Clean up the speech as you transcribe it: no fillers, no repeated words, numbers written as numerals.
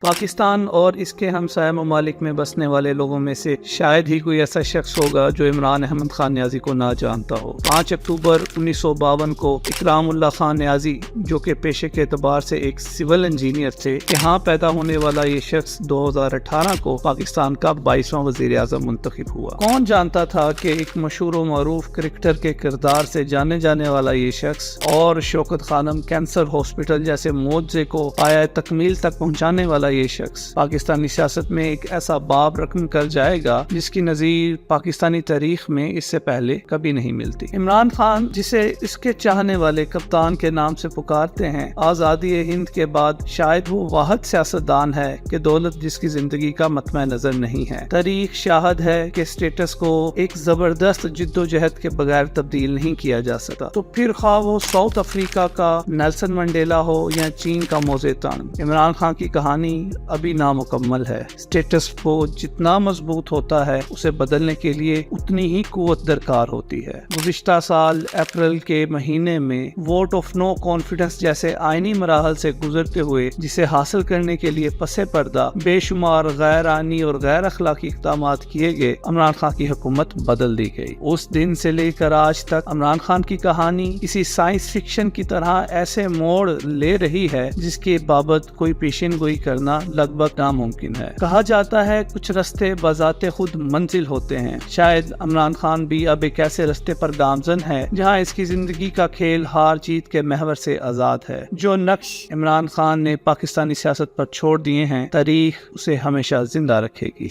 پاکستان اور اس کے ہمسایہ ممالک میں بسنے والے لوگوں میں سے شاید ہی کوئی ایسا شخص ہوگا جو عمران احمد خان نیازی کو نہ جانتا ہو۔ 5 اکتوبر 1952 کو اکرام اللہ خان نیازی، جو کہ پیشے کے اعتبار سے ایک سول انجینئر تھے، یہاں پیدا ہونے والا یہ شخص 2018 کو پاکستان کا 22واں وزیر اعظم منتخب ہوا۔ کون جانتا تھا کہ ایک مشہور و معروف کرکٹر کے کردار سے جانے جانے والا یہ شخص اور شوکت خانم کینسر ہاسپٹل جیسے معجزے کو پایہ تکمیل تک پہنچانے والا یہ شخص پاکستانی سیاست میں ایک ایسا باب رقم کر جائے گا جس کی نظیر پاکستانی تاریخ میں اس سے پہلے کبھی نہیں ملتی۔ عمران خان، جسے اس کے چاہنے والے کپتان کے نام سے پکارتے ہیں، آزادی ہند کے بعد شاید وہ واحد سیاستدان ہے کہ دولت جس کی زندگی کا مطمع نظر نہیں ہے۔ تاریخ شاہد ہے کہ اسٹیٹس کو ایک زبردست جد و جہد کے بغیر تبدیل نہیں کیا جا سکتا، تو پھر خواہ وہ ساؤتھ افریقہ کا نیلسن منڈیلا ہو یا چین کا مو زیتونگ، عمران خان کی کہانی ابھی نامکمل ہے۔ اسٹیٹس کو جتنا مضبوط ہوتا ہے، اسے بدلنے کے لیے اتنی ہی قوت درکار ہوتی ہے۔ گزشتہ سال اپریل کے مہینے میں ووٹ آف نو کانفیڈنس جیسے آئینی مراحل سے گزرتے ہوئے، جسے حاصل کرنے کے لیے پس پردہ بے شمار غیر آئینی اور غیر اخلاقی اقدامات کیے گئے، عمران خان کی حکومت بدل دی گئی۔ اس دن سے لے کر آج تک عمران خان کی کہانی کسی سائنس فکشن کی طرح ایسے موڑ لے رہی ہے جس کے بابت کوئی پیشین گوئی کرنا لگ بھگ ناممکن ہے۔ کہا جاتا ہے کچھ رستے بذات خود منزل ہوتے ہیں۔ شاید عمران خان بھی اب ایک ایسے رستے پر گامزن ہے جہاں اس کی زندگی کا کھیل ہار جیت کے محور سے آزاد ہے۔ جو نقش عمران خان نے پاکستانی سیاست پر چھوڑ دیے ہیں، تاریخ اسے ہمیشہ زندہ رکھے گی۔